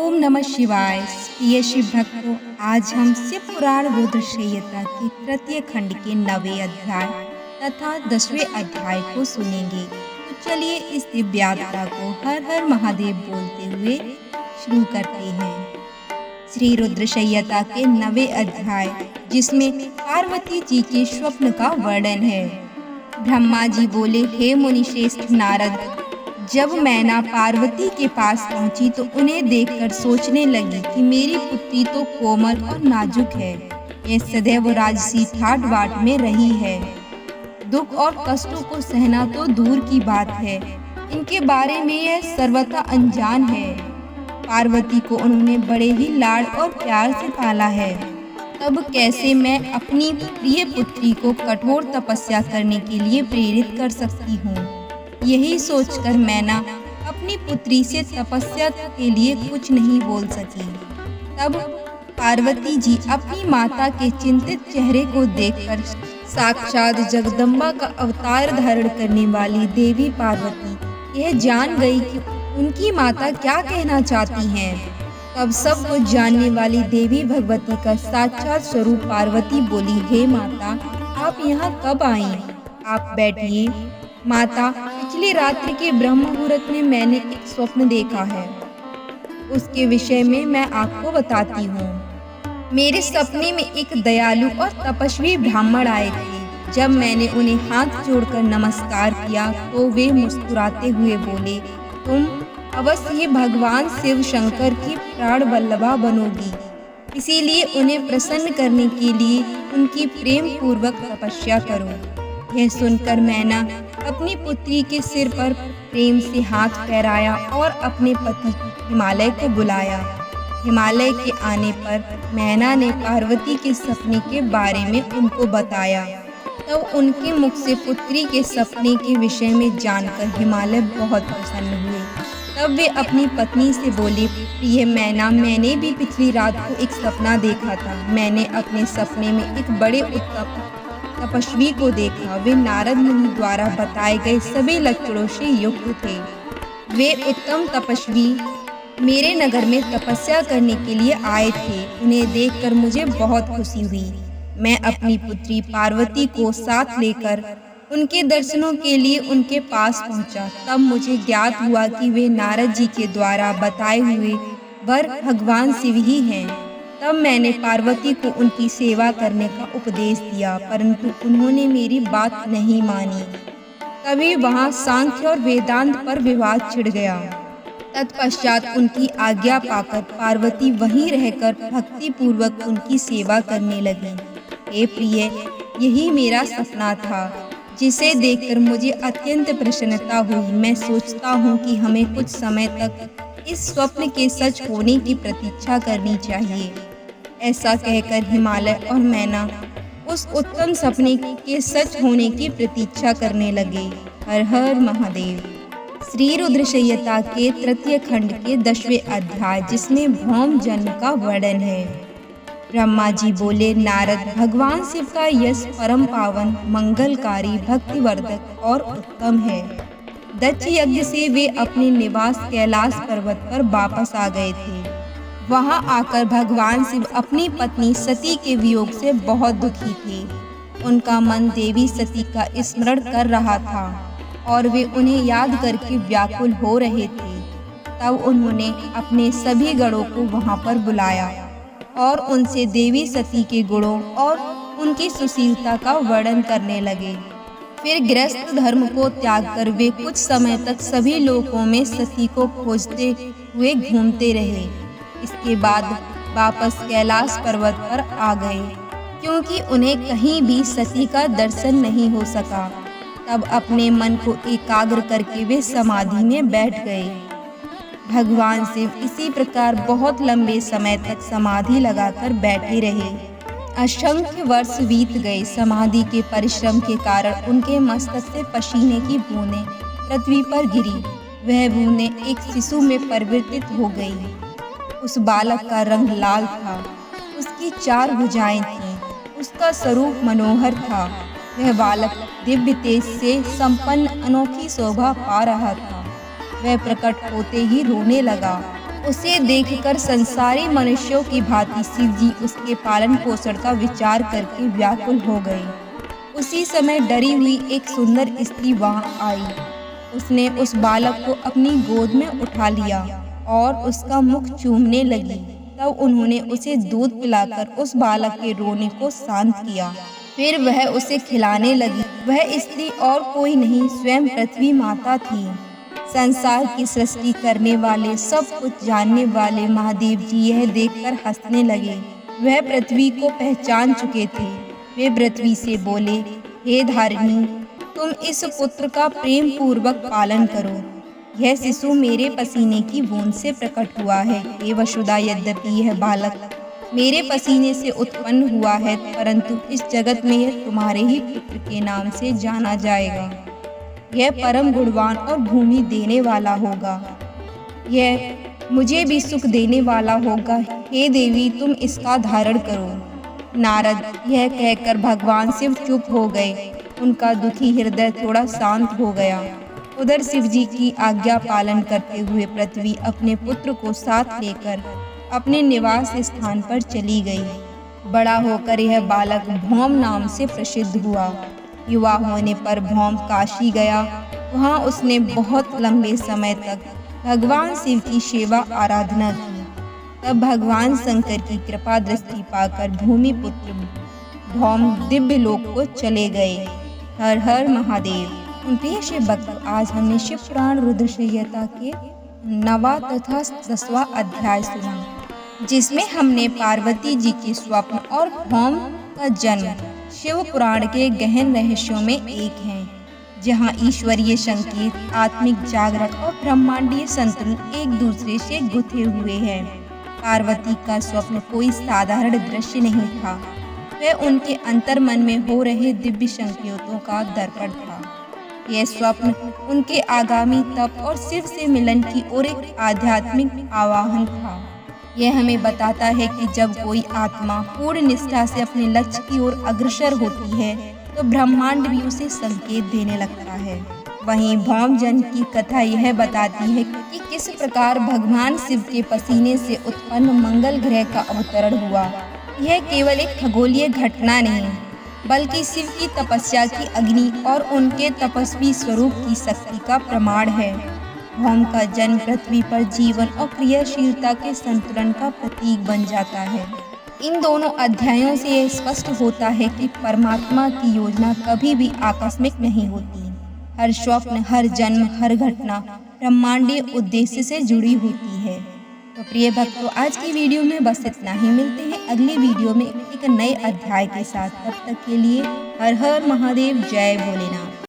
ओम नमः शिवाय। प्रिय शिव भक्तों, आज हम शिव पुराण रुद्र संहिता के तृतीय खंड के 9वें अध्याय तथा 10वें अध्याय को सुनेंगे। तो चलिए इस दिव्य यात्रा को हर हर महादेव बोलते हुए शुरू करते हैं। श्री रुद्र संहिता के 9वें अध्याय, जिसमें पार्वती जी के स्वप्न का वर्णन है। ब्रह्मा जी बोले, हे मुनिश्रेष्ठ नारद, जब मैना पार्वती के पास पहुंची तो उन्हें देखकर सोचने लगी कि मेरी पुत्री तो कोमल और नाजुक है। यह सदैव राजसी ठाट बाट में रही है। दुख और कष्टों को सहना तो दूर की बात है, इनके बारे में यह सर्वथा अनजान है। पार्वती को उन्होंने बड़े ही लाड़ और प्यार से पाला है। तब कैसे मैं अपनी प्रिय पुत्री को कठोर तपस्या करने के लिए प्रेरित कर सकती हूँ। यही सोचकर मैना अपनी पुत्री से तपस्या के लिए कुछ नहीं बोल सकी। तब पार्वती जी अपनी माता के चिंतित चेहरे को देखकर साक्षात जगदम्बा का अवतार धारण करने वाली देवी पार्वती यह जान गई कि उनकी माता क्या कहना चाहती हैं। तब सब कुछ जानने वाली देवी भगवती का साक्षात स्वरूप पार्वती बोली, हे माता, आप यहाँ कब आई? आप बैठिए। माता, पिछली रात्रि के ब्रह्म मुहूर्त में मैंने एक स्वप्न देखा है, उसके विषय में मैं आपको बताती हूँ। मेरे सपने में एक दयालु और तपस्वी ब्राह्मण आए थे। जब मैंने उन्हें हाथ जोड़कर नमस्कार किया तो वे मुस्कुराते हुए बोले, तुम अवश्य ही भगवान शिव शंकर की प्राण वल्लभा बनोगी। इसीलिए उन्हें प्रसन्न करने के लिए उनकी प्रेम पूर्वक तपस्या करो। यह सुनकर मैना अपनी पुत्री के सिर पर प्रेम से हाथ फेराया और अपने पति हिमालय को बुलाया। हिमालय के आने पर मैना ने पार्वती के सपने के बारे में उनको बताया। तब उनके मुख से पुत्री के सपने के विषय में जानकर हिमालय बहुत प्रसन्न हुए। तब वे अपनी पत्नी से बोले, प्रिय मैना, मैंने भी पिछली रात को एक सपना देखा था। मैंने अपने सपने में एक बड़े उत्तम तपस्वी को देखा। वे नारद मुनि द्वारा बताए गए सभी लक्षणों से युक्त थे। वे उत्तम तपस्वी मेरे नगर में तपस्या करने के लिए आए थे। उन्हें देखकर मुझे बहुत खुशी हुई। मैं अपनी पुत्री पार्वती को साथ लेकर उनके दर्शनों के लिए उनके पास पहुंचा। तब मुझे ज्ञात हुआ कि वे नारद जी के द्वारा बताए हुए वर भगवान शिव ही हैं। तब मैंने पार्वती को उनकी सेवा करने का उपदेश दिया, परंतु उन्होंने मेरी बात नहीं मानी। तभी वहां सांख्य और वेदांत पर विवाद छिड़ गया। तत्पश्चात उनकी आज्ञा पाकर पार्वती वहीं रहकर भक्ति पूर्वक उनकी सेवा करने लगी। हे प्रिय, यही मेरा सपना था, जिसे देखकर मुझे अत्यंत प्रसन्नता हुई। मैं सोचता हूँ कि हमें कुछ समय तक इस स्वप्न के सच होने की प्रतीक्षा करनी चाहिए। ऐसा कहकर हिमालय और मैना उस उत्तम सपने के सच होने की प्रतीक्षा करने लगे। हर हर महादेव। श्री रुद्र संहिता के तृतीय खंड के 10वें अध्याय, जिसमें भौम जन्म का वर्णन है। ब्रह्मा जी बोले, नारद, भगवान शिव का यश परम पावन, मंगलकारी, भक्तिवर्धक और उत्तम है। दक्ष यज्ञ से वे अपने निवास कैलाश पर्वत पर वापस आ गए थे। वहां आकर भगवान शिव अपनी पत्नी सती के वियोग से बहुत दुखी थे। उनका मन देवी सती का स्मरण कर रहा था और वे उन्हें याद करके व्याकुल हो रहे थे। तब उन्होंने अपने सभी गणों को वहां पर बुलाया और उनसे देवी सती के गुणों और उनकी सुशीलता का वर्णन करने लगे। फिर गृहस्थ धर्म को त्याग कर वे कुछ समय तक सभी लोकों में सती को खोजते हुए घूमते रहे। इसके बाद वापस कैलाश पर्वत पर आ गए, क्योंकि उन्हें कहीं भी सती का दर्शन नहीं हो सका। तब अपने मन को एकाग्र करके वे समाधि में बैठ गए। भगवान शिव इसी प्रकार बहुत लंबे समय तक समाधि लगाकर बैठे रहे। असंख्य वर्ष बीत गए। समाधि के परिश्रम के कारण उनके मस्तक से पसीने की बूंदें पृथ्वी पर गिरी। वह बूंदें एक शिशु में परिवर्तित हो गई। उस बालक का रंग लाल था, उसकी 4 भुजाएं थीं, उसका स्वरूप मनोहर था। वह बालक दिव्य तेज से संपन्न अनोखी शोभा पा रहा था। वह प्रकट होते ही रोने लगा उसे देखकर संसारी मनुष्यों की भांति शिव जी उसके पालन पोषण का विचार करके व्याकुल हो गए। उसी समय डरी हुई एक सुंदर स्त्री वहां आई। उसने उस बालक को अपनी गोद में उठा लिया और उसका मुख चूमने लगी। तब उन्होंने उसे दूध पिलाकर उस बालक के रोने को शांत किया। फिर वह उसे खिलाने लगी। वह स्त्री और कोई नहीं, स्वयं पृथ्वी माता थी। संसार की सृष्टि करने वाले, सब कुछ जानने वाले महादेव जी यह देखकर हंसने लगे। वह पृथ्वी को पहचान चुके थे। वे पृथ्वी से बोले, हे धारिणी, तुम इस पुत्र का प्रेम पूर्वक पालन करो। यह शिशु मेरे पसीने की बूंद से प्रकट हुआ है। हे वसुधा, यद्यपि यह बालक मेरे पसीने से उत्पन्न हुआ है, परंतु इस जगत में यह तुम्हारे ही पुत्र के नाम से जाना जाएगा। यह परम गुणवान और भूमि देने वाला होगा। यह मुझे भी सुख देने वाला होगा। हे देवी, तुम इसका धारण करो। नारद यह कहकर भगवान शिव चुप हो गए। उनका दुखी हृदय थोड़ा शांत हो गया। उधर शिव जी की आज्ञा पालन करते हुए पृथ्वी अपने पुत्र को साथ लेकर अपने निवास स्थान पर चली गई। बड़ा होकर यह बालक भौम नाम से प्रसिद्ध हुआ। युवा होने पर भौम काशी गया। वहाँ उसने बहुत लंबे समय तक भगवान शिव की सेवा आराधना की। तब भगवान शंकर की कृपा दृष्टि पाकर भूमिपुत्र भौम दिव्य लोक को चले गए। हर हर महादेव। प्रिय शिव भक्त, आज हमने शिव पुराण रुद्र संहिता के 9वां तथा 10वां अध्याय सुना, जिसमें हमने पार्वती जी के स्वप्न और भौम का जन्म शिव पुराण के गहन रहस्यों में एक है, जहां ईश्वरीय संकेत, आत्मिक जागरण और ब्रह्मांडीय संतुलन एक दूसरे से गुथे हुए हैं। पार्वती का स्वप्न कोई साधारण दृश्य नहीं था। वह उनके अंतर्मन में हो रहे दिव्य संकेतों का दर्पण था। यह स्वप्न उनके आगामी तप और शिव से मिलन की ओर एक आध्यात्मिक आवाहन था। यह हमें बताता है कि जब कोई आत्मा पूर्ण निष्ठा से अपने लक्ष्य की ओर अग्रसर होती है, तो ब्रह्मांड भी उसे संकेत देने लगता है। वहीं भौम जन्म की कथा यह बताती है कि किस प्रकार भगवान शिव के पसीने से उत्पन्न मंगल ग्रह का अवतरण हुआ। यह केवल एक खगोलीय घटना नहीं, बल्कि शिव की तपस्या की अग्नि और उनके तपस्वी स्वरूप की शक्ति का प्रमाण है। भौम का जन्म पृथ्वी पर जीवन और क्रियाशीलता के संतुलन का प्रतीक बन जाता है। इन दोनों अध्यायों से यह स्पष्ट होता है कि परमात्मा की योजना कभी भी आकस्मिक नहीं होती। हर स्वप्न, हर जन्म, हर घटना ब्रह्मांडीय उद्देश्य से जुड़ी होती है। तो प्रिय भक्तों, आज की वीडियो में बस इतना ही। मिलते हैं अगली वीडियो में एक नए अध्याय के साथ। तब तक के लिए हर हर महादेव, जय भोलेनाथ।